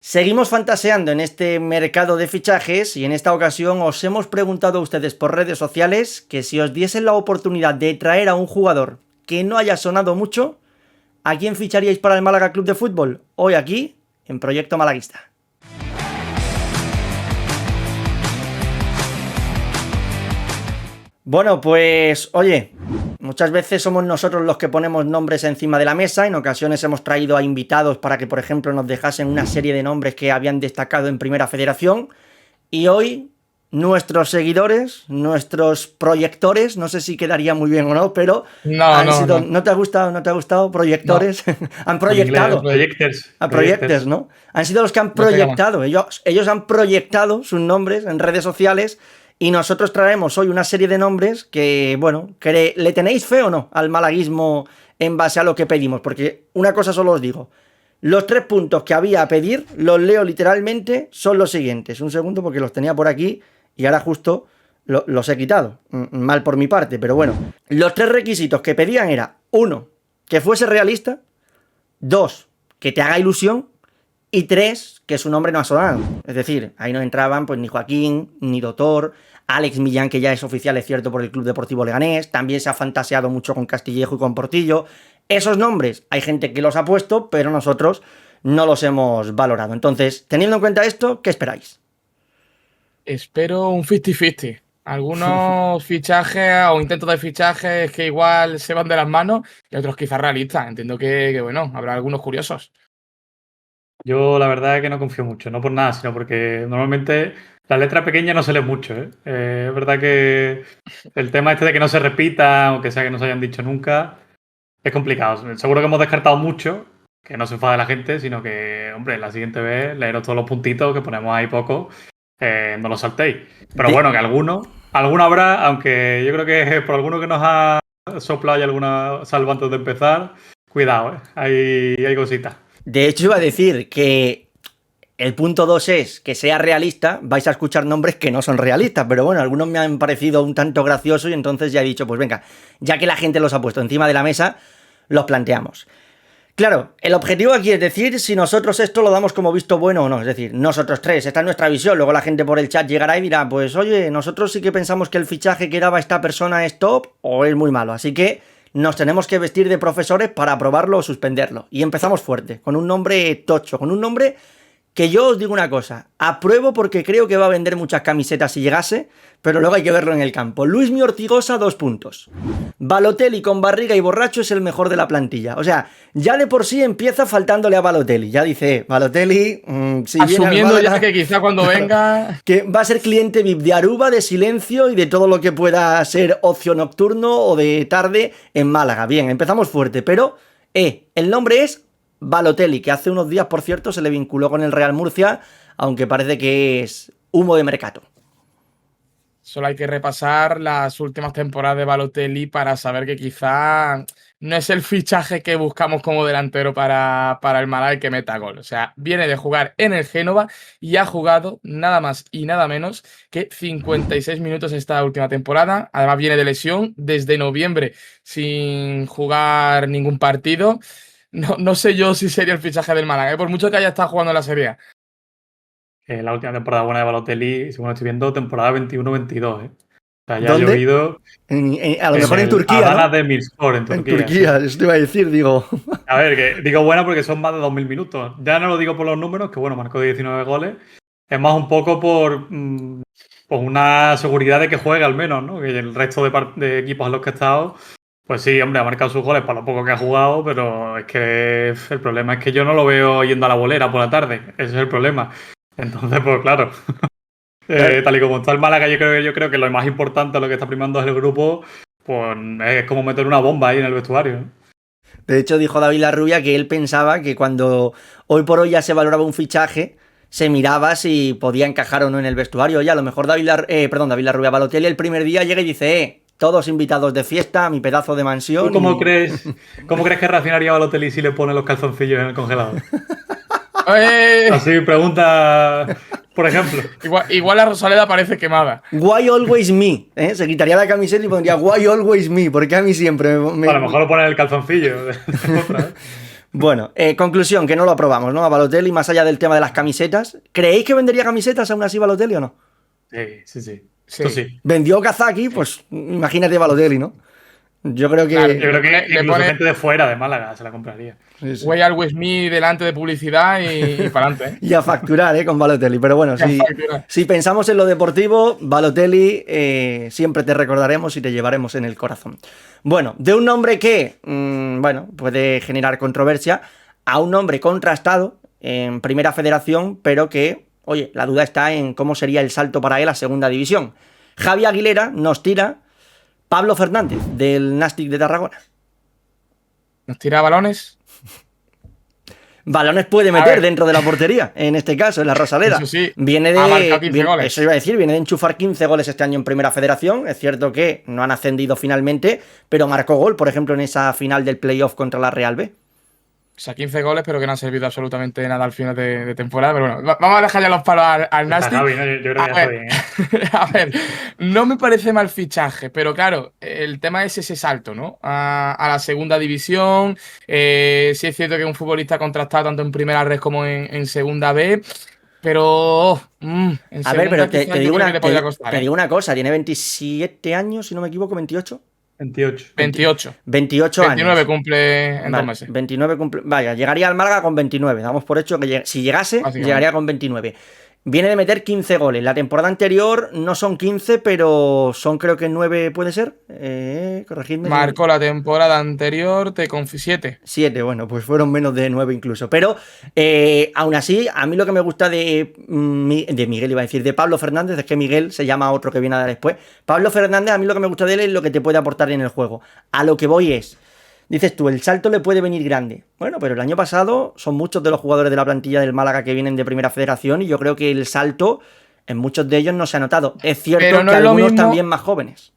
Seguimos fantaseando en este mercado de fichajes y en esta ocasión os hemos preguntado a ustedes por redes sociales que si os diesen la oportunidad de traer a un jugador que no haya sonado mucho, ¿a quién ficharíais para el Málaga Club de Fútbol? Hoy aquí, en Proyecto Malaguista. Bueno, pues oye, muchas veces somos nosotros los que ponemos nombres encima de la mesa, en ocasiones hemos traído a invitados para que, por ejemplo, nos dejasen una serie de nombres que habían destacado en Primera Federación, y hoy nuestros seguidores, nuestros proyectores, no sé si quedaría muy bien o no, pero No. ¿no te ha gustado? ¿No te ha gustado? No. Proyectores, han En inglés, proyectado. A proyectors, projectors. ¿no? Han sido los que han Me pega más. proyectado. Ellos han proyectado sus nombres en redes sociales y nosotros traemos hoy una serie de nombres que, bueno, que ¿le tenéis fe o no al malaguismo en base a lo que pedimos? Porque una cosa solo os digo. Los 3 puntos que había a pedir, los leo literalmente, son los siguientes. Un segundo porque los tenía por aquí y ahora justo los he quitado. Mal por mi parte, pero bueno. Los 3 requisitos que pedían era: 1, que fuese realista; 2, que te haga ilusión; y 3, que su nombre no ha sonado. Es decir, ahí no entraban pues ni Joaquín, ni Doctor, Alex Millán, que ya es oficial, es cierto, por el Club Deportivo Leganés. También se ha fantaseado mucho con Castillejo y con Portillo. Esos nombres hay gente que los ha puesto, pero nosotros no los hemos valorado. Entonces, teniendo en cuenta esto, ¿qué esperáis? Espero un 50-50. Algunos fichajes o intentos de fichajes que igual se van de las manos y otros quizás realistas. Entiendo que bueno, habrá algunos curiosos. Yo la verdad es que no confío mucho, no por nada, sino porque normalmente la letra pequeña no se lee mucho, ¿eh? Es verdad que el tema este de que no se repita o que sea que no se hayan dicho nunca es complicado. Seguro que hemos descartado mucho, que no se enfade la gente, sino que, hombre, la siguiente vez leeros todos los puntitos que ponemos ahí poco, no los saltéis. Pero bueno, que alguno habrá, aunque yo creo que por alguno que nos ha soplado y alguna salva antes de empezar, cuidado, ¿eh? Hay cositas. De hecho, iba a decir que el punto 2 es que sea realista. Vais a escuchar nombres que no son realistas, pero bueno, algunos me han parecido un tanto graciosos y entonces ya he dicho, pues venga, ya que la gente los ha puesto encima de la mesa, los planteamos. Claro, el objetivo aquí es decir si nosotros esto lo damos como visto bueno o no. Es decir, nosotros 3, esta es nuestra visión. Luego la gente por el chat llegará y dirá, pues oye, nosotros sí que pensamos que el fichaje que daba esta persona es top o es muy malo. Así que nos tenemos que vestir de profesores para aprobarlo o suspenderlo. Y empezamos fuerte, con un nombre tocho, con un nombre que yo os digo una cosa, apruebo porque creo que va a vender muchas camisetas si llegase, pero luego hay que verlo en el campo. Luismi Ortigosa, 2 puntos. Balotelli con barriga y borracho es el mejor de la plantilla. O sea, ya de por sí empieza faltándole a Balotelli. Ya dice, Balotelli, si Asumiendo viene al ya que quizá cuando venga. que va a ser cliente VIP de Aruba, de Silencio y de todo lo que pueda ser ocio nocturno o de tarde en Málaga. Bien, empezamos fuerte, pero el nombre es Balotelli, que hace unos días, por cierto, se le vinculó con el Real Murcia, aunque parece que es humo de mercado. Solo hay que repasar las últimas temporadas de Balotelli para saber que quizá no es el fichaje que buscamos como delantero para el Málaga y que meta gol. O sea, viene de jugar en el Génova y ha jugado nada más y nada menos que 56 minutos esta última temporada. Además viene de lesión desde noviembre sin jugar ningún partido. No sé yo si sería el fichaje del Málaga, por mucho que haya estado jugando en la Serie A. La última temporada buena de Balotelli, según estoy viendo, temporada 21-22, ¿eh? O sea, ya ha ¿Dónde? llovido A lo mejor en Turquía, Adana ¿no? Demirspor, en En Turquía, sí. Turquía, eso te iba a decir, digo. A ver, que digo buena porque son más de 2.000 minutos. Ya no lo digo por los números, que bueno, marcó 19 goles. Es más un poco por una seguridad de que juegue al menos, ¿no? Que el resto de equipos en los que ha estado, pues sí, hombre, ha marcado sus goles para lo poco que ha jugado, pero es que el problema es que yo no lo veo yendo a la bolera por la tarde. Ese es el problema. Entonces, pues claro, tal y como está el Málaga, yo creo que lo más importante, lo que está primando es el grupo, pues es como meter una bomba ahí en el vestuario, ¿no? De hecho, dijo David Larrubia que él pensaba que cuando hoy por hoy ya se valoraba un fichaje, se miraba si podía encajar o no en el vestuario. Ya, a lo mejor David Larrubia, Balotelli el primer día llega y dice, todos invitados de fiesta a mi pedazo de mansión. ¿Tú cómo crees que reaccionaría Balotelli si le pone los calzoncillos en el congelador? Así, pregunta, por ejemplo. Igual la Rosaleda parece quemada. Why always me? Se quitaría la camiseta y pondría Why always me, porque a mí siempre A lo mejor lo pone en el calzoncillo. Bueno, conclusión, que no lo aprobamos, ¿no? A Balotelli, más allá del tema de las camisetas. ¿Creéis que vendería camisetas aún así Balotelli o no? Sí. Sí. Esto sí. Vendió Kazaki, pues imagínate Balotelli, ¿no? Yo creo que... Claro, Yo creo que le incluso pone gente de fuera de Málaga se la compraría. Sí. Way Always Me delante de publicidad y para adelante. Y a facturar, con Balotelli. Pero bueno, Y a facturar. si pensamos en lo deportivo, Balotelli siempre te recordaremos y te llevaremos en el corazón. Bueno, de un nombre que, bueno, puede generar controversia, a un nombre contrastado en Primera Federación, pero que, oye, la duda está en cómo sería el salto para él a Segunda División. Javi Aguilera nos tira Pablo Fernández, del Nàstic de Tarragona. Nos tira balones. Balones puede meter dentro de la portería, en este caso, en la Rosaleda. Eso sí, Viene ha marcado 15 goles. Eso iba a decir, viene de enchufar 15 goles este año en Primera Federación. Es cierto que no han ascendido finalmente, pero marcó gol, por ejemplo, en esa final del playoff contra la Real B. O sea, 15 goles, pero que no han servido absolutamente de nada al final de temporada. Pero bueno, vamos a dejar ya los palos al Nàstic. Javi, ¿no? Yo creo que ya está bien, ¿eh? A ver, no me parece mal fichaje, pero claro, el tema es ese salto, ¿no? A la segunda división. Sí es cierto que es un futbolista contrastado tanto en primera red como en segunda B. Pero en A ver, pero te quizás yo digo, creo que le podría costar, te digo una cosa, tiene 27 años, si no me equivoco, 28. 28. 28. 28 años. 29 cumple en 2 Vale, meses. 29 cumple... Vaya, llegaría al Málaga con 29. Damos por hecho que si llegase, Básicamente. llegaría con 29. Viene de meter 15 goles. La temporada anterior no son 15, pero son creo que 9, ¿puede ser? Corregidme. Marcó la temporada anterior, te confío 7. 7, bueno, pues fueron menos de 9 incluso. Pero aún así, a mí lo que me gusta de Miguel, iba a decir, de Pablo Fernández, es que Miguel se llama otro que viene a dar después. Pablo Fernández, a mí lo que me gusta de él es lo que te puede aportar en el juego. A lo que voy es, dices tú, el salto le puede venir grande. Bueno, pero el año pasado son muchos de los jugadores de la plantilla del Málaga que vienen de Primera Federación y yo creo que el salto en muchos de ellos no se ha notado. Es cierto Pero no que es lo algunos mismo... también más jóvenes.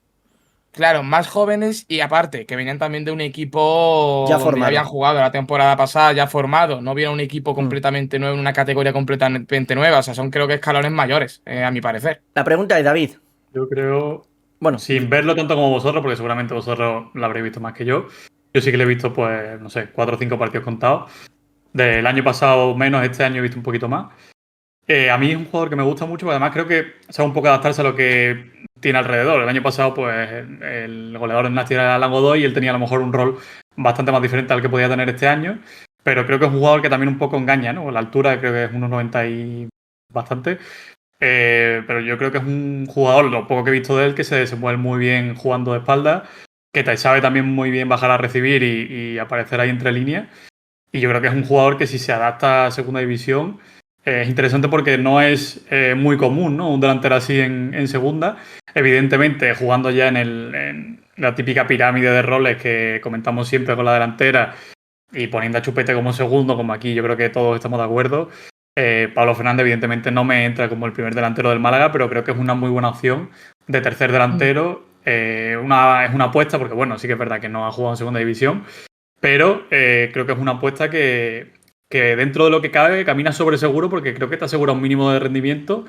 Claro, más jóvenes y aparte, que venían también de un equipo Ya donde formado. habían jugado la temporada pasada, ya formado. No viene un equipo completamente nuevo, en una categoría completamente nueva. O sea, son creo que escalones mayores, a mi parecer. La pregunta es, David. Yo creo, Bueno, sin verlo tanto como vosotros, porque seguramente vosotros lo habréis visto más que yo sí que le he visto, pues, no sé, 4 o 5 partidos contados. Del año pasado menos, este año he visto un poquito más. A mí es un jugador que me gusta mucho, porque además creo que sabe un poco adaptarse a lo que tiene alrededor. El año pasado, pues, el goleador del Nàstic era Alan Godoy y él tenía a lo mejor un rol bastante más diferente al que podía tener este año. Pero creo que es un jugador que también un poco engaña, ¿no? La altura creo que es unos 90 y bastante. Pero yo creo que es un jugador, lo poco que he visto de él, que se desenvuelve muy bien jugando de espalda, que sabe también muy bien bajar a recibir y aparecer ahí entre líneas. Y yo creo que es un jugador que si se adapta a segunda división es interesante porque no es muy común, ¿no? Un delantero así en segunda. Evidentemente, jugando ya en la típica pirámide de roles que comentamos siempre con la delantera y poniendo a Chupete como segundo, como aquí yo creo que todos estamos de acuerdo. Pablo Fernández evidentemente no me entra como el primer delantero del Málaga, pero creo que es una muy buena opción de tercer delantero. Es una apuesta porque, bueno, sí que es verdad que no ha jugado en segunda división, pero creo que es una apuesta que dentro de lo que cabe camina sobre seguro porque creo que te asegura un mínimo de rendimiento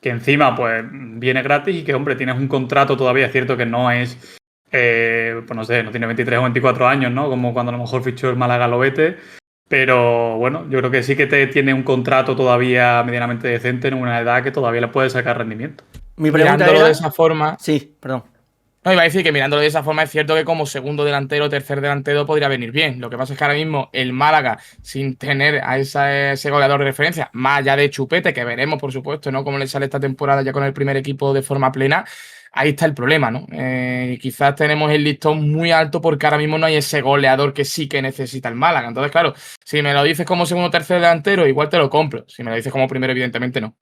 que encima pues viene gratis y que, hombre, tienes un contrato todavía. Es cierto que no es, pues no sé, no tiene 23 o 24 años, ¿no? Como cuando a lo mejor fichó el Málaga Lobete. Pero bueno, yo creo que sí que tiene un contrato todavía medianamente decente en una edad que todavía le puede sacar rendimiento. Mi pregunta Mirándolo era... de esa forma... Sí, perdón. No, iba a decir que mirándolo de esa forma es cierto que como segundo delantero, tercer delantero podría venir bien. Lo que pasa es que ahora mismo el Málaga, sin tener a ese goleador de referencia, más allá de Chupete, que veremos por supuesto, ¿no? Cómo le sale esta temporada ya con el primer equipo de forma plena, ahí está el problema, ¿no? Quizás tenemos el listón muy alto porque ahora mismo no hay ese goleador que sí que necesita el Málaga. Entonces, claro, si me lo dices como segundo o tercer delantero, igual te lo compro. Si me lo dices como primero, evidentemente no.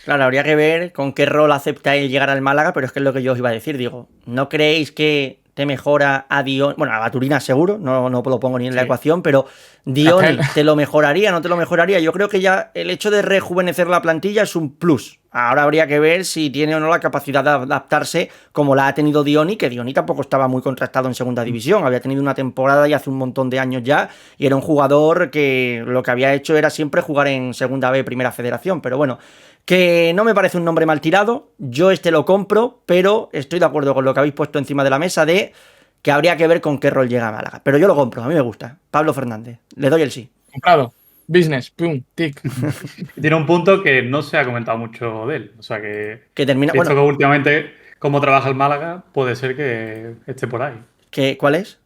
Claro, habría que ver con qué rol acepta él llegar al Málaga, pero es que es lo que yo os iba a decir. Digo, ¿no creéis que te mejora a Dioni? Bueno, a Baturina seguro, no lo pongo ni en la ecuación, pero Dioni, ¿te lo mejoraría? ¿No te lo mejoraría? Yo creo que ya el hecho de rejuvenecer la plantilla es un plus. Ahora habría que ver si tiene o no la capacidad de adaptarse como la ha tenido Dioni, que Dioni tampoco estaba muy contrastado en segunda división. Había tenido una temporada y hace un montón de años ya, y era un jugador que lo que había hecho era siempre jugar en segunda B, Primera Federación. Pero bueno, que no me parece un nombre mal tirado. Yo lo compro, pero estoy de acuerdo con lo que habéis puesto encima de la mesa de que habría que ver con qué rol llega a Málaga. Pero yo lo compro, a mí me gusta. Pablo Fernández, le doy el sí. Comprado. Business, pum, tic. Tiene un punto que no se ha comentado mucho de él. O sea Que termina, visto bueno, que últimamente cómo trabaja el Málaga, puede ser que esté por ahí. ¿cuál es?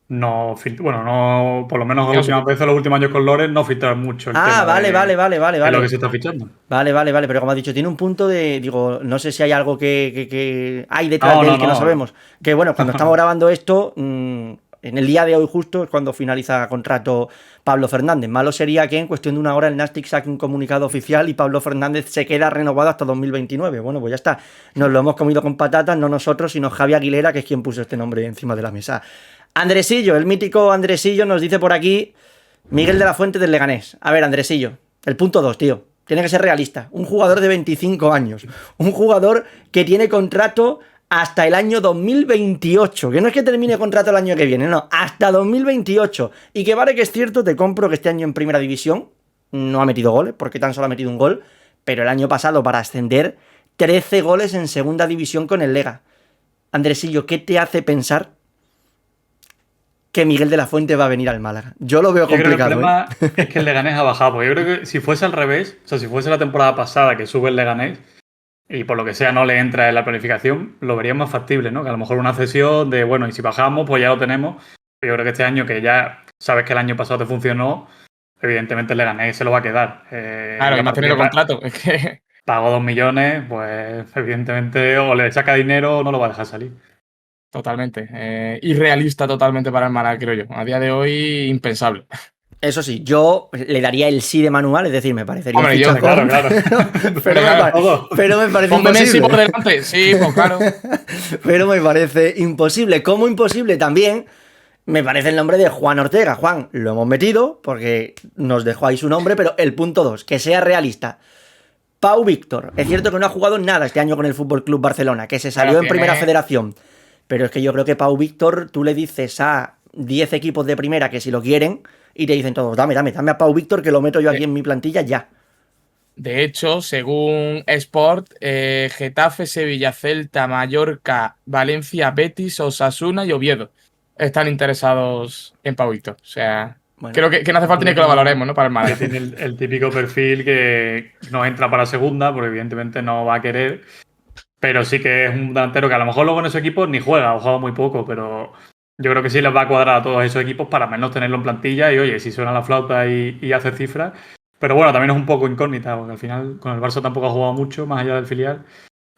No, bueno, no, por lo menos las No sé. últimas veces, los últimos años con Loren, no filtrar mucho el Ah, tema vale, vale, vale, vale, de lo que vale. se está fichando. Vale, vale, vale, pero como has dicho, tiene un punto de, digo, no sé si hay algo que hay detrás No, de no, él que no no. sabemos. Que bueno, cuando estamos grabando esto, en el día de hoy justo es cuando finaliza contrato Pablo Fernández. Malo sería que en cuestión de una hora el Nastic saque un comunicado oficial y Pablo Fernández se queda renovado hasta 2029. Bueno, pues ya está. Nos lo hemos comido con patatas, no nosotros, sino Javi Aguilera, que es quien puso este nombre encima de la mesa. Andresillo, el mítico Andresillo, nos dice por aquí Miguel de la Fuente del Leganés. A ver, Andresillo, el punto 2, tío. Tiene que ser realista. Un jugador de 25 años. Un jugador que tiene contrato hasta el año 2028. Que no es que termine contrato el año que viene, no. Hasta 2028. Y que vale que es cierto, te compro que este año en Primera División no ha metido goles, porque tan solo ha metido un gol. Pero el año pasado, para ascender, 13 goles en Segunda División con el Lega. Andresillo, ¿qué te hace pensar que Miguel de la Fuente va a venir al Málaga? Yo lo veo Yo creo que el complicado, problema es que el Leganés ha bajado. Porque yo creo que si fuese al revés, o sea, si fuese la temporada pasada que sube el Leganés y por lo que sea no le entra en la planificación, lo vería más factible, ¿no? Que a lo mejor una cesión de, bueno, y si bajamos, pues ya lo tenemos. Pero yo creo que este año, que ya sabes que el año pasado te funcionó, evidentemente el Leganés se lo va a quedar. Claro, y más tener el porque contrato. Es que pagó 2 millones, pues evidentemente o le saca dinero o no lo va a dejar salir. totalmente. Irrealista totalmente para el Málaga, creo yo. A día de hoy, impensable. Eso sí, yo le daría el sí de manual, es decir, me parecería Hombre, un yo, fichajón, claro. pero, Todo. pero me parece Ponme Messi imposible. por delante. Sí, pues claro. Pero me parece imposible. Como imposible también me parece el nombre de Juan Ortega. Juan, lo hemos metido porque nos dejó ahí su nombre, pero el punto 2, que sea realista. Pau Víctor, es cierto que no ha jugado nada este año con el Fútbol Club Barcelona, que se salió Pero en Primera tiene- Federación. Pero es que yo creo que Pau Víctor, tú le dices a 10 equipos de primera que si lo quieren, y te dicen todos, dame a Pau Víctor que lo meto yo aquí en mi plantilla ya. De hecho, según Sport, Getafe, Sevilla, Celta, Mallorca, Valencia, Betis, Osasuna y Oviedo están interesados en Pau Víctor. O sea, Bueno, creo que no hace falta ni que lo valoremos, ¿no? Para el Que Málaga. tiene el típico perfil que no entra para segunda, porque evidentemente no va a querer. Pero sí que es un delantero que a lo mejor luego en esos equipos ni juega o juega muy poco, pero yo creo que sí les va a cuadrar a todos esos equipos para menos tenerlo en plantilla y oye, si suena la flauta y hace cifras. Pero bueno, también es un poco incógnita, porque al final con el Barça tampoco ha jugado mucho, más allá del filial.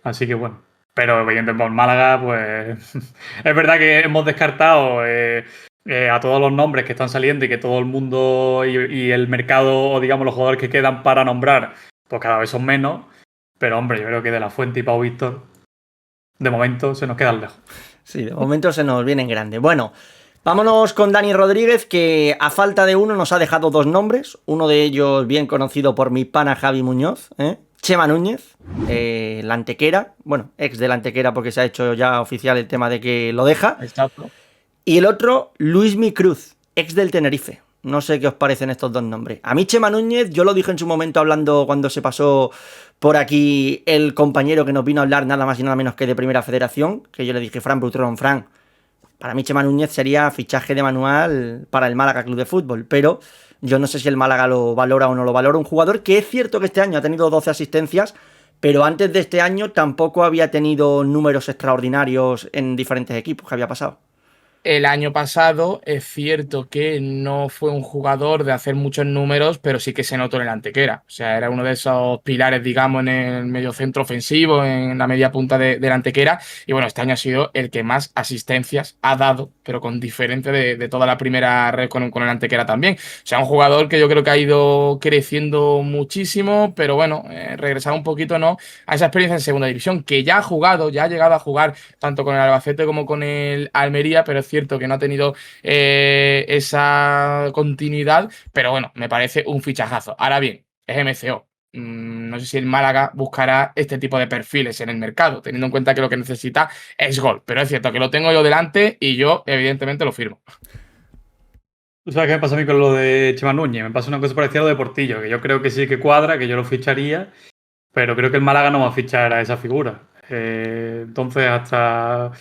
Así que bueno. Pero evidentemente por Málaga, pues es verdad que hemos descartado a todos los nombres que están saliendo y que todo el mundo y el mercado, o digamos los jugadores que quedan para nombrar, pues cada vez son menos. Pero hombre, yo creo que De La Fuente y Pau Víctor, de momento, se nos quedan lejos. sí, de momento se nos viene en grande. Bueno, vámonos con Dani Rodríguez, que a falta de uno nos ha dejado dos nombres. Uno de ellos bien conocido por mi pana Javi Muñoz, Chema Núñez, la Antequera. Bueno, ex de la Antequera porque se ha hecho ya oficial el tema de que lo deja. Exacto. Y el otro, Luismi Cruz, ex del Tenerife. No sé qué os parecen estos dos nombres. A mí Chema Núñez, yo lo dije en su momento hablando cuando se pasó por aquí el compañero que nos vino a hablar nada más y nada menos que de Primera Federación, que yo le dije, Fran Butrón, Fran, para mí Chema Núñez sería fichaje de manual para el Málaga Club de Fútbol, pero yo no sé si el Málaga lo valora o no lo valora. Un jugador que es cierto que este año ha tenido 12 asistencias, pero antes de este año tampoco había tenido números extraordinarios en diferentes equipos. ¿Qué había pasado? El año pasado es cierto que no fue un jugador de hacer muchos números, pero sí que se notó en el Antequera. O sea, era uno de esos pilares, digamos, en el medio centro ofensivo, en la media punta de la Antequera. Y bueno, este año ha sido el que más asistencias ha dado, pero con diferente de toda la primera red con el Antequera también. O sea, un jugador que yo creo que ha ido creciendo muchísimo, pero bueno, regresar un poquito, ¿no?, a esa experiencia en segunda división, que ya ha jugado, ya ha llegado a jugar tanto con el Albacete como con el Almería, pero es cierto que no ha tenido esa continuidad, pero bueno, me parece un fichajazo. Ahora bien, es MCO. No sé si el Málaga buscará este tipo de perfiles en el mercado, teniendo en cuenta que lo que necesita es gol, pero es cierto que lo tengo yo delante y yo evidentemente lo firmo. ¿Tú sabes qué me pasa a mí con lo de Chema Núñez? Me pasa una cosa parecida a lo de Portillo, que yo creo que sí que cuadra, que yo lo ficharía, pero creo que el Málaga no va a fichar a esa figura. Entonces, hasta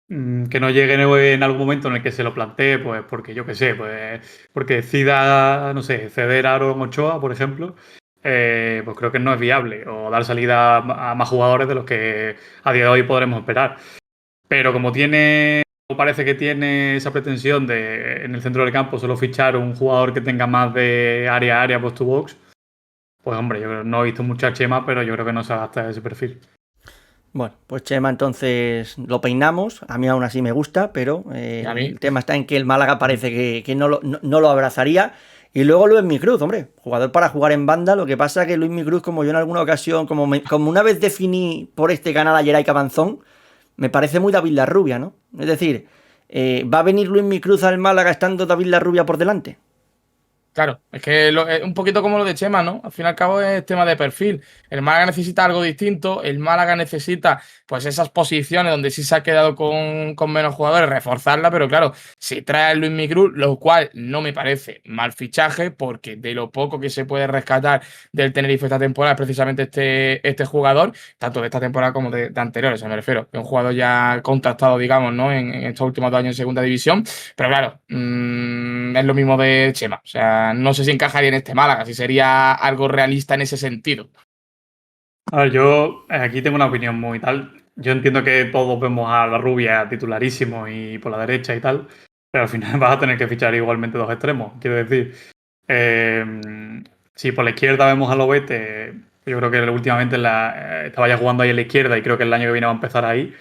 que no llegue en algún momento en el que se lo plantee, pues porque yo qué sé, pues porque decida, no sé, ceder a Aaron Ochoa, por ejemplo, pues creo que no es viable, o dar salida a más jugadores de los que a día de hoy podremos esperar. Pero como tiene, o parece que tiene esa pretensión de en el centro del campo solo fichar un jugador que tenga más de área a área, box to box, pues hombre, yo no he visto mucha Chema, pero yo creo que no se adapta a ese perfil. Bueno, pues Chema entonces lo peinamos, a mí aún así me gusta, pero Y a mí, el tema está en que el Málaga parece que no lo abrazaría. Y luego Luis Cruz, hombre, jugador para jugar en banda, lo que pasa que Luis Cruz, como yo en alguna ocasión, como una vez definí por este canal a Yeray Cabanzón, me parece muy David Larrubia, ¿no? Es decir, ¿va a venir Luis Cruz al Málaga estando David Larrubia por delante? claro, es que es un poquito como lo de Chema, ¿no? Al fin y al cabo es tema de perfil. El Málaga necesita algo distinto, el Málaga necesita pues esas posiciones donde sí se ha quedado con menos jugadores, reforzarla, pero claro, si trae a Luis Micruz, lo cual no me parece mal fichaje, porque de lo poco que se puede rescatar del Tenerife esta temporada es precisamente este jugador, tanto de esta temporada como de anteriores, me refiero, que es un jugador ya contactado, digamos, ¿no? En estos últimos 2 años en segunda división, pero claro, es lo mismo de Chema, o sea, no sé si encajaría en este Málaga, si sería algo realista en ese sentido. A ver, yo aquí tengo una opinión muy tal. Yo entiendo que todos vemos a la rubia titularísimo y por la derecha y tal, pero al final vas a tener que fichar igualmente dos extremos. Quiero decir, eh, si por la izquierda vemos a Lobete, yo creo que últimamente estaba ya jugando ahí en la izquierda y creo que el año que viene va a empezar ahí.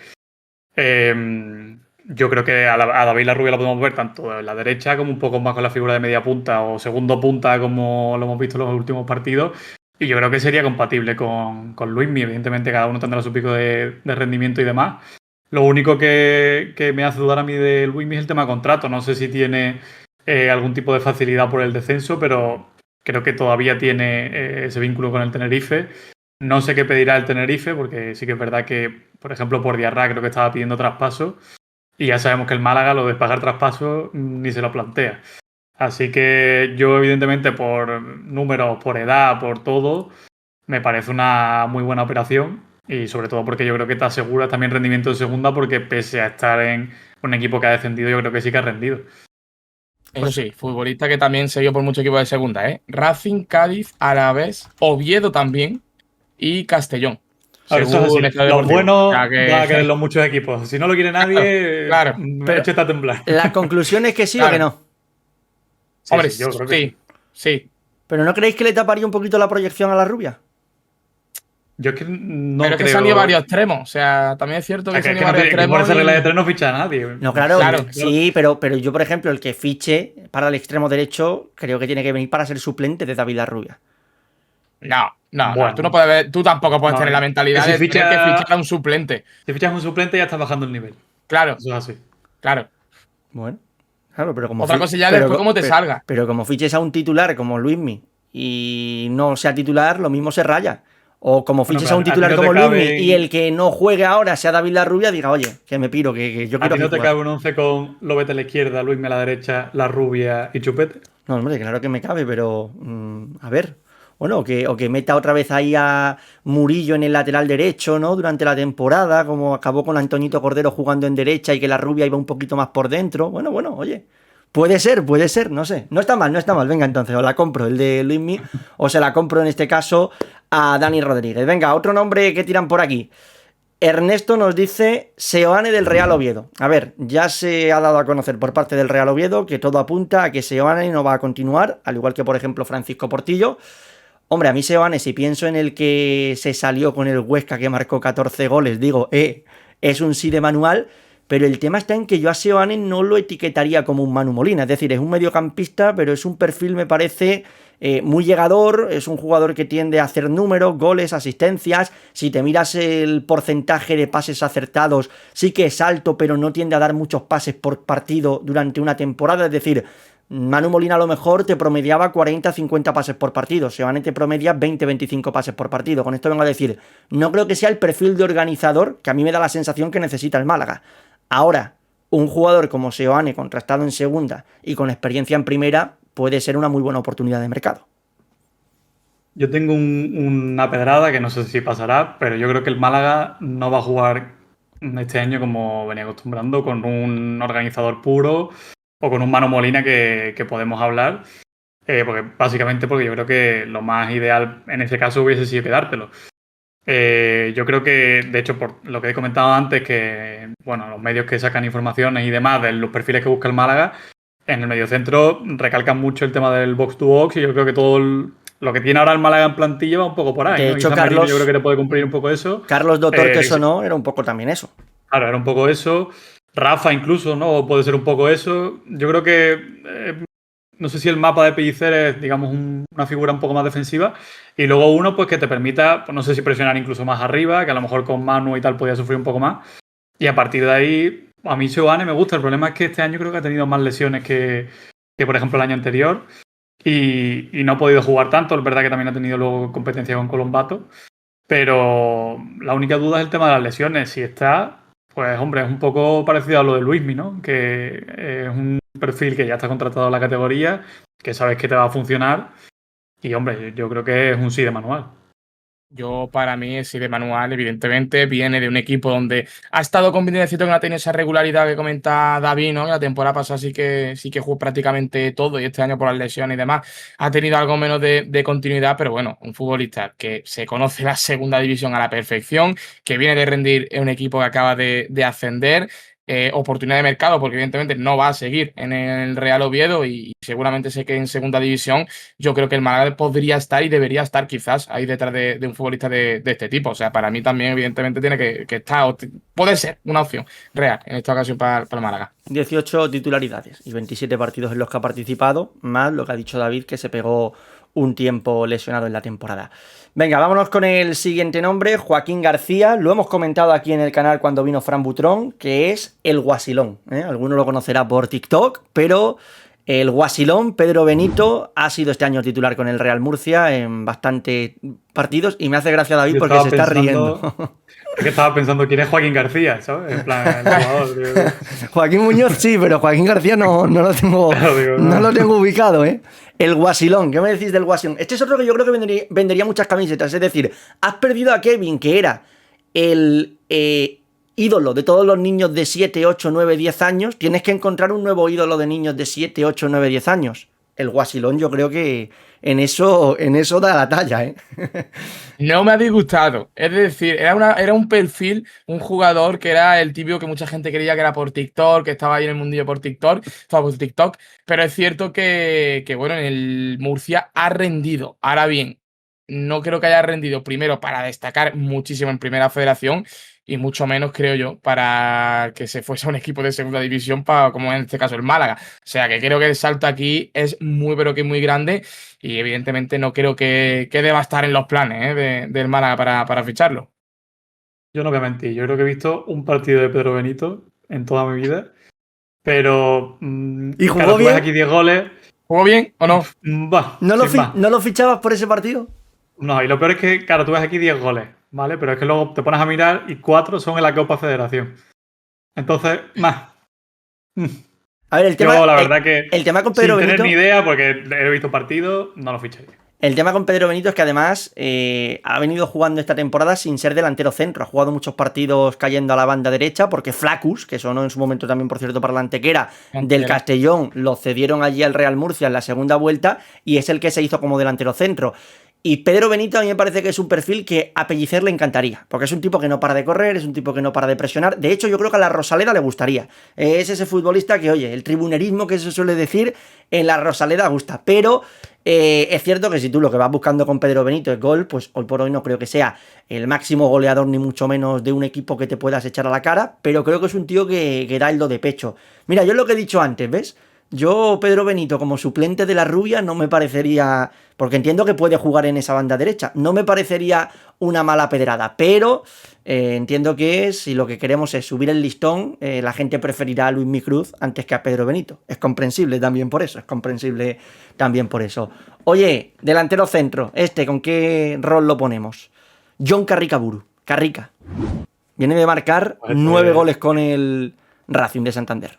Yo creo que a David Larrubia lo podemos ver tanto en la derecha como un poco más con la figura de media punta o segundo punta como lo hemos visto en los últimos partidos. Y yo creo que sería compatible con Luismi. Evidentemente cada uno tendrá su pico de rendimiento y demás. Lo único que me hace dudar a mí de Luismi es el tema de contrato. No sé si tiene algún tipo de facilidad por el descenso, pero creo que todavía tiene ese vínculo con el Tenerife. No sé qué pedirá el Tenerife, porque sí que es verdad que, por ejemplo, por Diarra creo que estaba pidiendo traspaso. Y ya sabemos que el Málaga lo de pagar traspaso ni se lo plantea. Así que yo, evidentemente, por números, por edad, por todo, me parece una muy buena operación. Y sobre todo porque yo creo que te asegura también rendimiento en segunda, porque pese a estar en un equipo que ha descendido, yo creo que sí que ha rendido. Eso sí, futbolista que también se dio por muchos equipos de segunda, ¿eh? Racing, Cádiz, Alavés, Oviedo también y Castellón. A ver, eso es Según así. Estado Los Deportivo. O buenos sea van a querer que, los muchos equipos. Si no lo quiere nadie, claro, Pero échate a temblar. la conclusión es que sí o que claro. no. Sí, Hombre, sí, yo creo que sí. sí, sí. ¿Pero no creéis que le taparía un poquito la proyección a la rubia? Yo es que no Pero es que se han ido creo. varios extremos. O sea, también es cierto O sea, que se han que ido varios por extremos esa regla de y... tres no ficha a nadie. No, claro, Claro. sí, pero yo, por ejemplo, el que fiche para el extremo derecho, creo que tiene que venir para ser suplente de David Larrubia. No. Tú no Bueno, puedes tú tampoco puedes no, tener la que mentalidad si de tener que fichar a ficha, un suplente. si fichas un suplente ya estás bajando el nivel. Claro, Eso es así. claro. Bueno, claro, pero Otra cosa ya después cómo te pero, salga. pero como fiches a un titular como Luismi y no sea titular, lo mismo se raya. O como Bueno, fiches pero a un a ti titular no te como Luismi y caben. el que no juegue ahora sea David Larrubia, diga, oye, que me piro, que yo A quiero ti que no te juegue. cabe un 11 con Lobete a la izquierda, Luismi a la derecha, La Rubia y Chupete. No, hombre, claro que me cabe, pero a ver. Bueno, o que meta otra vez ahí a Murillo en el lateral derecho, ¿no? Durante la temporada, como acabó con Antonito Cordero jugando en derecha y que la rubia iba un poquito más por dentro. Bueno, oye. Puede ser, no sé. No está mal, no está mal. Venga, entonces, o la compro el de Luismi, o se la compro en este caso a Dani Rodríguez. Venga, otro nombre que tiran por aquí. Ernesto nos dice Seoane del Real Oviedo. A ver, ya se ha dado a conocer por parte del Real Oviedo que todo apunta a que Seoane no va a continuar, al igual que por ejemplo Francisco Portillo. Hombre, a mí Seoane, si pienso en el que se salió con el Huesca que marcó 14 goles, digo, es un sí de manual, pero el tema está en que yo a Seoane no lo etiquetaría como un Manu Molina, es decir, es un mediocampista, pero es un perfil, me parece, muy llegador, es un jugador que tiende a hacer números, goles, asistencias. Si te miras el porcentaje de pases acertados, sí que es alto, pero no tiende a dar muchos pases por partido durante una temporada, es decir, Manu Molina a lo mejor te promediaba 40-50 pases por partido, Seoane te promedia 20-25 pases por partido. Con esto vengo a decir, no creo que sea el perfil de organizador que a mí me da la sensación que necesita el Málaga. Ahora, un jugador como Seoane, contrastado en segunda y con experiencia en primera, puede ser una muy buena oportunidad de mercado. Yo tengo una pedrada que no sé si pasará, pero yo creo que el Málaga no va a jugar este año como venía acostumbrando, con un organizador puro o con un Manu Molina que podemos hablar. Porque yo creo que lo más ideal en ese caso hubiese sido quedártelo. Yo creo que, de hecho, por lo que he comentado antes, que bueno, los medios que sacan informaciones y demás de los perfiles que busca el Málaga, en el mediocentro recalcan mucho el tema del box to box y yo creo que lo que tiene ahora el Málaga en plantilla va un poco por ahí, De ¿no? hecho, Quizás Merino yo creo que le puede cumplir un poco eso. Carlos Doctor, que Eh, eso no, era un poco también eso. Claro, era un poco eso. Rafa incluso, ¿no? Puede ser un poco eso. Yo creo que no sé si el mapa de Pellicer es, digamos, una figura un poco más defensiva. Y luego uno, pues que te permita, pues no sé si presionar incluso más arriba, que a lo mejor con Manu y tal podía sufrir un poco más. Y a partir de ahí, a mí Seoane me gusta. El problema es que este año creo que ha tenido más lesiones que por ejemplo, el año anterior. Y no ha podido jugar tanto. Es verdad que también ha tenido luego competencia con Colombato. Pero la única duda es el tema de las lesiones. Si está, pues hombre, es un poco parecido a lo de Luismi, ¿no? Que es un perfil que ya está contratado en la categoría, que sabes que te va a funcionar. Y hombre, yo creo que es un sí de manual. Yo, para mí, sí de manual, evidentemente, viene de un equipo donde ha estado compitiendo, es cierto que no ha tenido esa regularidad que comenta David, ¿no? La temporada pasada sí que jugó prácticamente todo y este año por las lesiones y demás ha tenido algo menos de continuidad, pero bueno, un futbolista que se conoce la segunda división a la perfección, que viene de rendir en un equipo que acaba de ascender. Oportunidad de mercado, porque evidentemente no va a seguir en el Real Oviedo y seguramente sé que en segunda división yo creo que el Málaga podría estar y debería estar quizás ahí detrás de un futbolista de este tipo. O sea, para mí también evidentemente tiene que estar, puede ser una opción real en esta ocasión para el Málaga. 18 titularidades y 27 partidos en los que ha participado, más lo que ha dicho David, que se pegó un tiempo lesionado en la temporada. Venga, vámonos con el siguiente nombre, Joaquín García. Lo hemos comentado aquí en el canal cuando vino Fran Butrón, que es el Guasilón, ¿eh? Alguno lo conocerá por TikTok, pero el Guasilón, Pedro Benito, ha sido este año titular con el Real Murcia en bastantes partidos y me hace gracia David Yo porque se está riendo. Es que estaba pensando quién es Joaquín García, ¿sabes? En plan, el jugador. Digo, Joaquín Muñoz sí, pero Joaquín García no lo tengo, claro, digo, no lo tengo ubicado, ¿eh? El Guasilón, ¿qué me decís del Guasilón? Este es otro que yo creo que vendería muchas camisetas. Es decir, has perdido a Kevin, que era el ídolo de todos los niños de 7, 8, 9, 10 años. Tienes que encontrar un nuevo ídolo de niños de 7, 8, 9, 10 años. El Guasilón yo creo que en eso da la talla, ¿eh? No me ha disgustado. Es decir, era un perfil, un jugador que era el típico que mucha gente creía que era por TikTok, que estaba ahí en el mundillo por TikTok, estaba por TikTok. Pero es cierto que, bueno, en el Murcia ha rendido. Ahora bien, no creo que haya rendido primero para destacar muchísimo en Primera Federación y mucho menos, creo yo, para que se fuese a un equipo de segunda división, como en este caso el Málaga. O sea que creo que el salto aquí es muy, pero que muy grande y evidentemente no creo que deba estar en los planes del Málaga para ficharlo. yo no voy a mentir, yo creo que he visto un partido de Pedro Benito en toda mi vida, pero ¿Y jugó claro, tú ves bien? aquí 10 goles, ¿Jugó bien o no? va, ¿No sin más. lo fichabas por ese partido? No, y lo peor es que, claro, tú ves aquí 10 goles, ¿vale? Pero es que luego te pones a mirar y 4 son en la Copa Federación. Entonces, más. A ver, Yo, la verdad que, el tema con Pedro sin tener Benito... ni idea, porque he visto partidos, no lo ficharía. El tema con Pedro Benito es que además ha venido jugando esta temporada sin ser delantero centro. Ha jugado muchos partidos cayendo a la banda derecha porque Flacus, que sonó en su momento también, por cierto, para la Antequera, del Castellón, lo cedieron allí al Real Murcia en la segunda vuelta y es el que se hizo como delantero centro. Y Pedro Benito a mí me parece que es un perfil que a Pellicer le encantaría, porque es un tipo que no para de correr, es un tipo que no para de presionar. De hecho, yo creo que a la Rosaleda le gustaría. Es ese futbolista que, oye, el tribunerismo que se suele decir, en la Rosaleda gusta. Pero es cierto que si tú lo que vas buscando con Pedro Benito es gol, pues hoy por hoy no creo que sea el máximo goleador ni mucho menos de un equipo que te puedas echar a la cara, pero creo que es un tío que da el do de pecho. Mira, yo lo que he dicho antes, ¿ves? Yo, Pedro Benito, como suplente de la Rubia, no me parecería... Porque entiendo que puede jugar en esa banda derecha. No me parecería una mala pedrada, pero entiendo que si lo que queremos es subir el listón, la gente preferirá a Luismi Cruz antes que a Pedro Benito. Es comprensible también por eso, Oye, delantero centro, ¿con qué rol lo ponemos? John Carricaburu. Carrica. Viene de marcar 9 goles con el Racing de Santander.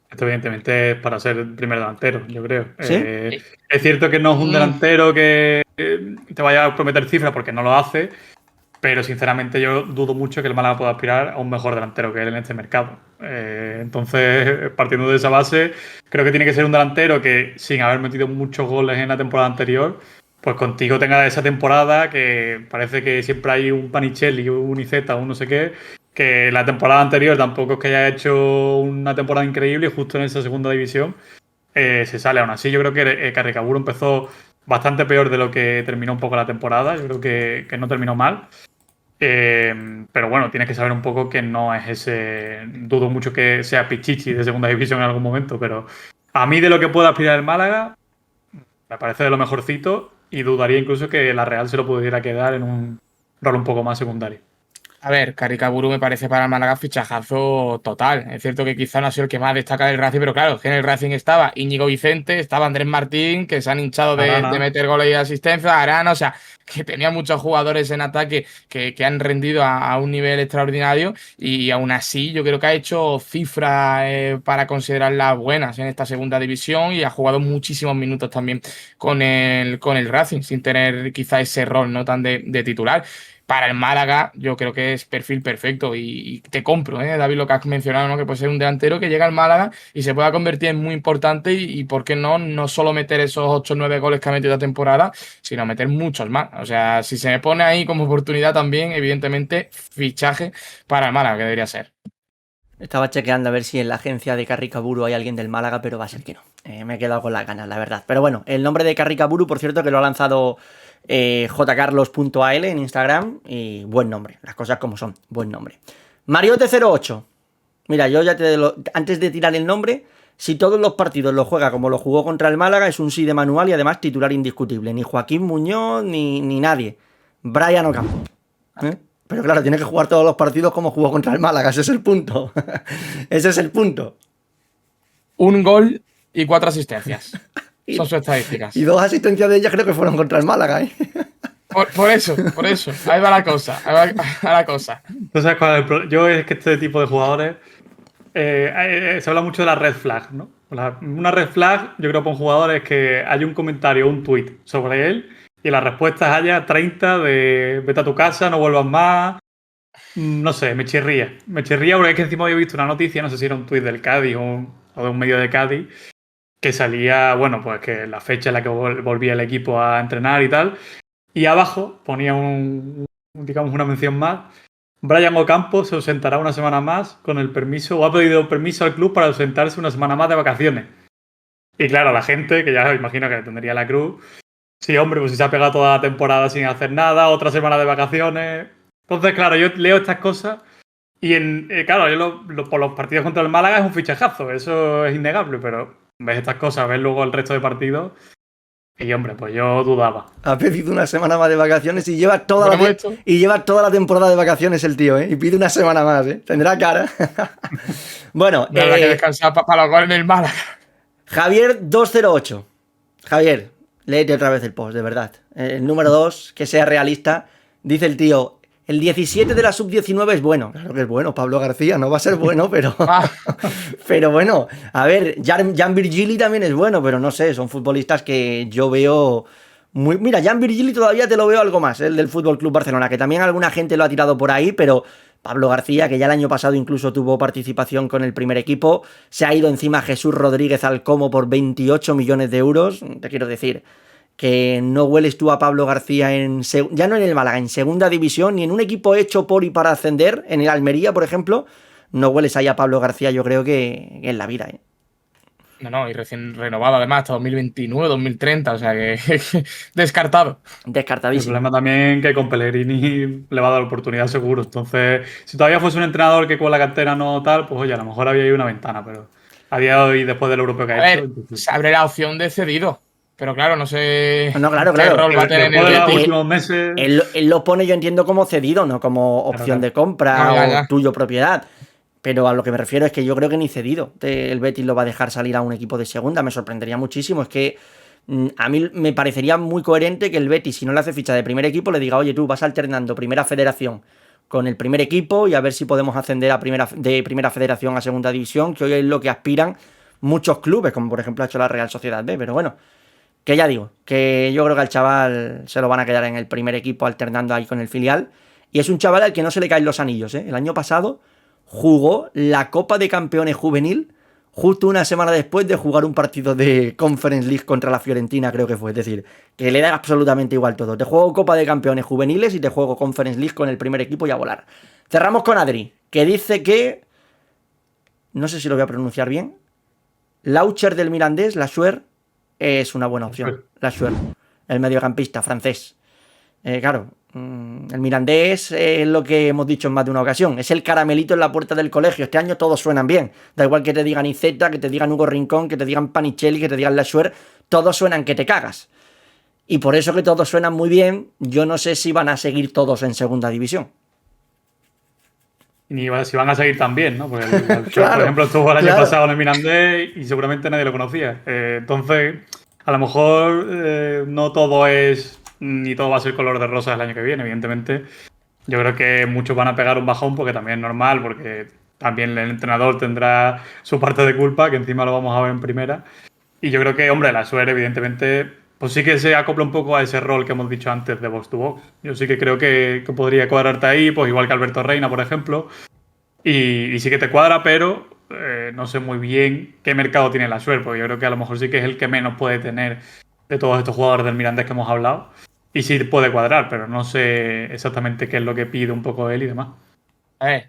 Esto evidentemente es para ser el primer delantero, yo creo. ¿Sí? Es cierto que no es un delantero que te vaya a prometer cifras porque no lo hace, pero sinceramente yo dudo mucho que el Málaga pueda aspirar a un mejor delantero que él en este mercado. Entonces, partiendo de esa base, creo que tiene que ser un delantero que, sin haber metido muchos goles en la temporada anterior, pues contigo tenga esa temporada que parece que siempre hay un Panicelli, un Iceta, un no sé qué, que la temporada anterior tampoco es que haya hecho una temporada increíble y justo en esa segunda división se sale. Aún así, yo creo que Carricaburu empezó bastante peor de lo que terminó un poco la temporada. Yo creo que no terminó mal. Pero bueno, tienes que saber un poco que no es ese. Dudo mucho que sea Pichichi de segunda división en algún momento, pero a mí de lo que pueda aspirar el Málaga, me parece de lo mejorcito y dudaría incluso que la Real se lo pudiera quedar en un rol un poco más secundario. A ver, Carricaburu me parece para el Málaga fichajazo total. Es cierto que quizá no ha sido el que más destaca del Racing, pero claro, que en el Racing estaba Íñigo Vicente, estaba Andrés Martín, que se han hinchado de meter goles y asistencia, Arana, o sea, que tenía muchos jugadores en ataque que han rendido a un nivel extraordinario y aún así yo creo que ha hecho cifras para considerarlas buenas en esta segunda división y ha jugado muchísimos minutos también con el Racing, sin tener quizá ese rol no tan de titular. Para el Málaga, yo creo que es perfil perfecto y te compro, David, lo que has mencionado, ¿no? Que puede ser un delantero que llega al Málaga y se pueda convertir en muy importante y ¿por qué no? No solo meter esos 8 o 9 goles que ha metido la temporada, sino meter muchos más. O sea, si se me pone ahí como oportunidad también, evidentemente, fichaje para el Málaga, que debería ser. Estaba chequeando a ver si en la agencia de Carricaburu hay alguien del Málaga, pero va a ser que no. Me he quedado con las ganas, la verdad. Pero bueno, el nombre de Carricaburu, por cierto, que lo ha lanzado jcarlos.al en Instagram. Y buen nombre, las cosas como son, buen nombre. Mariote08. Mira, yo ya antes de tirar el nombre, si todos los partidos lo juega como lo jugó contra el Málaga, es un sí de manual y además titular indiscutible. Ni Joaquín Muñoz, ni nadie. Brian Ocampo. Pero claro, tiene que jugar todos los partidos como jugó contra el Málaga, ese es el punto. Ese es el punto. 1 gol y 4 asistencias. Son sus estadísticas. Y 2 asistencias de ellas creo que fueron contra el Málaga, ¿eh? Por eso. Ahí va la cosa. ¿Tú sabes cuál es el problema? Yo es que este tipo de jugadores se habla mucho de la red flag, ¿no? Una red flag, yo creo, para un jugador es que hay un comentario, un tweet sobre él y las respuestas haya 30 de vete a tu casa, no vuelvas más. No sé, me chirría. Me chirría porque es que encima había visto una noticia, no sé si era un tweet del Cádiz o de un medio de Cádiz, que salía, bueno, pues que la fecha en la que volvía el equipo a entrenar y tal. Y abajo ponía digamos, una mención más. Brian Ocampo se ausentará una semana más con el permiso, o ha pedido permiso al club para ausentarse una semana más de vacaciones. Y claro, la gente, que ya imagino que tendría la cruz, sí, hombre, pues si se ha pegado toda la temporada sin hacer nada, otra semana de vacaciones. Entonces, claro, yo leo estas cosas y claro, yo por los partidos contra el Málaga es un fichajazo, eso es innegable, pero ves estas cosas, ves luego el resto de partidos y, hombre, pues yo dudaba. Ha pedido una semana más de vacaciones y lleva toda la temporada de vacaciones el tío, ¿eh? Y pide una semana más, ¿eh? Tendrá cara. Bueno, no habrá que descansar para los goles en el Málaga. Javier 208. Javier, léete otra vez el post, de verdad. El número 2, que sea realista. Dice el tío, el 17 de la sub-19 es bueno. Claro que es bueno, Pablo García, no va a ser bueno, pero... pero bueno, a ver, Jan Virgili también es bueno, pero no sé, son futbolistas que yo veo... Mira, Jan Virgili todavía te lo veo algo más, el del Fútbol Club Barcelona, que también alguna gente lo ha tirado por ahí, pero Pablo García, que ya el año pasado incluso tuvo participación con el primer equipo, se ha ido encima Jesús Rodríguez al Como por 28 millones de euros, te quiero decir... que no hueles tú a Pablo García ya no en el Málaga, en segunda división, ni en un equipo hecho por y para ascender, en el Almería, por ejemplo, no hueles ahí a Pablo García, yo creo que en la vida, ¿eh? No, y recién renovado además hasta 2029, 2030, o sea que descartado. Descartadísimo. El problema también que con Pellegrini le va a dar oportunidad seguro, entonces si todavía fuese un entrenador que con la cantera no tal, pues oye, a lo mejor había ahí una ventana, pero a día de hoy, después del europeo que ha hecho... Se abre la opción de cedido. Pero claro, no sé claro. qué rol va a tener en el Betis. Últimos meses... él lo pone, yo entiendo, como cedido, no como opción de compra o tuyo propiedad. Pero a lo que me refiero es que yo creo que ni cedido el Betis lo va a dejar salir a un equipo de segunda. Me sorprendería muchísimo. Es que a mí me parecería muy coherente que el Betis, si no le hace ficha de primer equipo, le diga, oye, tú vas alternando primera federación con el primer equipo y a ver si podemos ascender de primera federación a segunda división, que hoy es lo que aspiran muchos clubes, como por ejemplo ha hecho la Real Sociedad B. Pero bueno, que ya digo, que yo creo que al chaval se lo van a quedar en el primer equipo alternando ahí con el filial. Y es un chaval al que no se le caen los anillos, ¿eh? El año pasado jugó la Copa de Campeones Juvenil justo una semana después de jugar un partido de Conference League contra la Fiorentina, creo que fue. Es decir, que le da absolutamente igual todo. Te juego Copa de Campeones Juveniles y te juego Conference League con el primer equipo y a volar. Cerramos con Adri, que dice que... No sé si lo voy a pronunciar bien. Laucher del Mirandés, Lassuer, es una buena opción. Lassuer, el mediocampista francés. Claro, el Mirandés es lo que hemos dicho en más de una ocasión. Es el caramelito en la puerta del colegio. Este año todos suenan bien. Da igual que te digan Iceta, que te digan Hugo Rincón, que te digan Panicelli, que te digan Lassuer. Todos suenan que te cagas. Y por eso que todos suenan muy bien, yo no sé si van a seguir todos en segunda división. Ni si van a seguir tan bien, ¿no? Porque el Claro, por ejemplo, estuvo el año claro. pasado en el Mirandés y seguramente nadie lo conocía. Entonces, a lo mejor no todo es, ni todo va a ser color de rosa el año que viene, evidentemente. Yo creo que muchos van a pegar un bajón porque también es normal, porque también el entrenador tendrá su parte de culpa, que encima lo vamos a ver en primera. Y yo creo que, hombre, la Suer, evidentemente, pues sí que se acopla un poco a ese rol que hemos dicho antes de box to box. Yo sí que creo que podría cuadrarte ahí, pues igual que Alberto Reina, por ejemplo. Y sí que te cuadra, pero no sé muy bien qué mercado tiene la Suer, porque yo creo que a lo mejor sí que es el que menos puede tener de todos estos jugadores del Mirandés que hemos hablado. Y sí puede cuadrar, pero no sé exactamente qué es lo que pide un poco él y demás.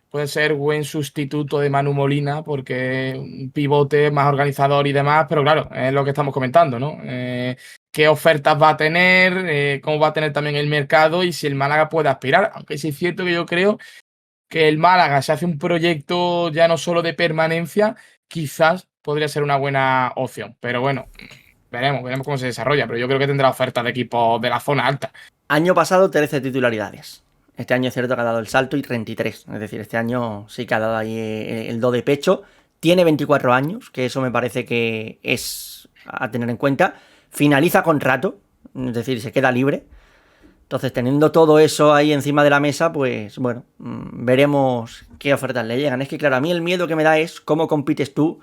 Puede ser buen sustituto de Manu Molina porque un pivote más organizador y demás, pero claro, es lo que estamos comentando, ¿no? ¿Qué ofertas va a tener? ¿Cómo va a tener también el mercado? Y si el Málaga puede aspirar. Aunque sí es cierto que yo creo que el Málaga se hace un proyecto ya no solo de permanencia, quizás podría ser una buena opción. Pero bueno, veremos cómo se desarrolla. Pero yo creo que tendrá ofertas de equipos de la zona alta. Año pasado 13 titularidades. Este año es cierto que ha dado el salto y 33. Es decir, este año sí que ha dado ahí el do de pecho. Tiene 24 años, que eso me parece que es a tener en cuenta. Finaliza contrato, es decir, se queda libre. Entonces, teniendo todo eso ahí encima de la mesa, pues bueno, veremos qué ofertas le llegan. Es que claro, a mí el miedo que me da es cómo compites tú.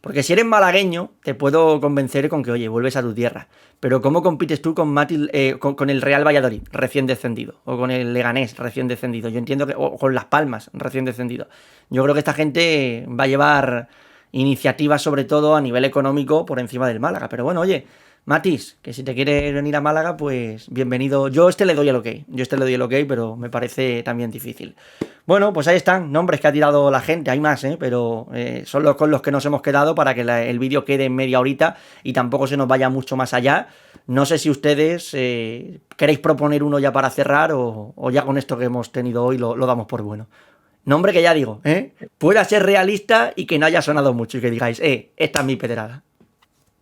Porque si eres malagueño, te puedo convencer con que, oye, vuelves a tu tierra. Pero ¿cómo compites tú con el Real Valladolid, recién descendido? O con el Leganés, recién descendido. Yo entiendo que... O con Las Palmas, recién descendido. Yo creo que esta gente va a llevar iniciativas, sobre todo a nivel económico, por encima del Málaga. Pero bueno, oye, Matis, que si te quieres venir a Málaga, pues bienvenido. Yo le doy el ok, pero me parece también difícil. Bueno, pues ahí están, nombres que ha tirado la gente, hay más, pero son los con los que nos hemos quedado para que el vídeo quede en media horita y tampoco se nos vaya mucho más allá. No sé si ustedes queréis proponer uno ya para cerrar o ya con esto que hemos tenido hoy lo damos por bueno. Nombre que ya digo, pueda ser realista y que no haya sonado mucho y que digáis, esta es mi pedrada.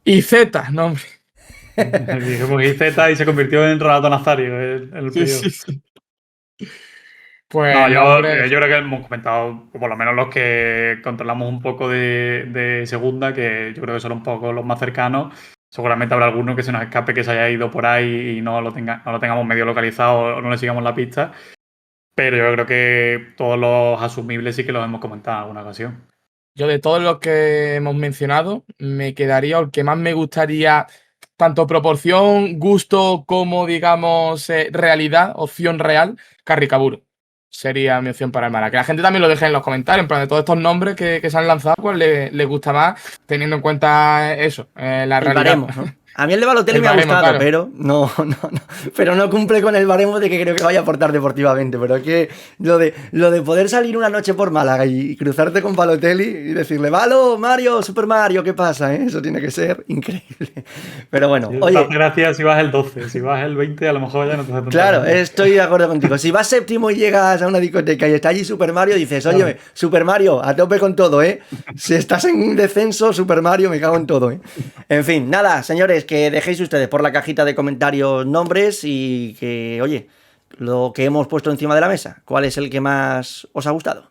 Y Z, nombre. Dijimos IZ y se convirtió en Renato Nazario el periodo. Sí. Pues No, nombre... yo creo que hemos comentado, por lo menos los que controlamos un poco de segunda, que yo creo que son un poco los más cercanos. Seguramente habrá alguno que se nos escape, que se haya ido por ahí y no lo tengamos medio localizado o no le sigamos la pista. Pero yo creo que todos los asumibles sí que los hemos comentado en alguna ocasión. Yo de todos los que hemos mencionado, me quedaría, o el que más me gustaría, tanto proporción, gusto como, digamos, realidad, opción real, Carricaburu. Sería mi opción para el Málaga. Que la gente también lo deje en los comentarios, en plan de todos estos nombres que se han lanzado, pues le gusta más, teniendo en cuenta eso, la El realidad. baremo, ¿no? A mí el de Balotelli El me ha baremo, gustado, claro. pero pero no cumple con el baremo de que creo que vaya a aportar deportivamente. Pero es que lo de poder salir una noche por Málaga y cruzarte con Balotelli y decirle, Valo, Mario, Super Mario, ¿qué pasa? Eso tiene que ser increíble. Pero bueno, Sí, oye, gracias si vas el 12, si vas el 20 a lo mejor ya no te hace tanta claro, gracia. estoy de acuerdo contigo. Si vas séptimo y llegas a una discoteca y está allí Super Mario, dices, oye, Claro. Super Mario, a tope con todo, ¿eh? Si estás en descenso, Super Mario, me cago en todo, ¿eh? En fin, nada, señores, que dejéis ustedes por la cajita de comentarios nombres y que, oye, lo que hemos puesto encima de la mesa, ¿cuál es el que más os ha gustado?